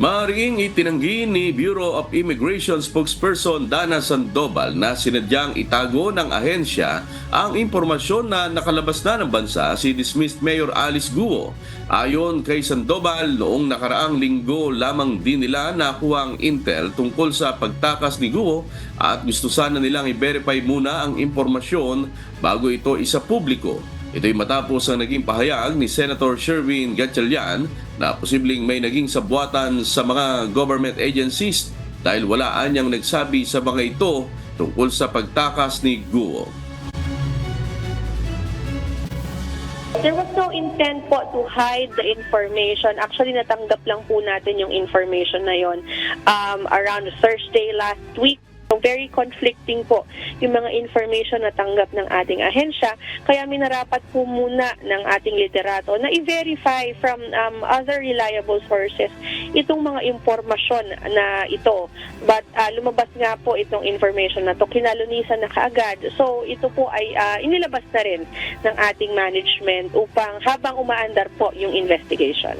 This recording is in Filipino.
Maaaring itinanggi ni Bureau of Immigration spokesperson Dana Sandoval na sinadyang itago ng ahensya ang impormasyon na nakalabas na ng bansa si dismissed Mayor Alice Guo. Ayon kay Sandoval, noong nakaraang linggo lamang din nila nakuha ang intel tungkol sa pagtakas ni Guo at gusto sana nilang i-verify muna ang impormasyon bago ito isa publiko. Ito'y matapos ang naging pahayag ni Senator Sherwin Gatchalian na posibleng may naging sabwatan sa mga government agencies dahil wala anyang nagsabi sa mga ito tungkol sa pagtakas ni Guo. There was no intent po to hide the information. Actually, natanggap lang po natin yung information na yon around Thursday last week. So, very conflicting po yung mga information na tanggap ng ating ahensya. Kaya minarapat po muna ng ating liderato na i-verify from other reliable sources itong mga impormasyon na ito. But lumabas nga po itong information na to, kinalunisan na kaagad. So ito po ay inilabas na rin ng ating management upang habang umaandar po yung investigation.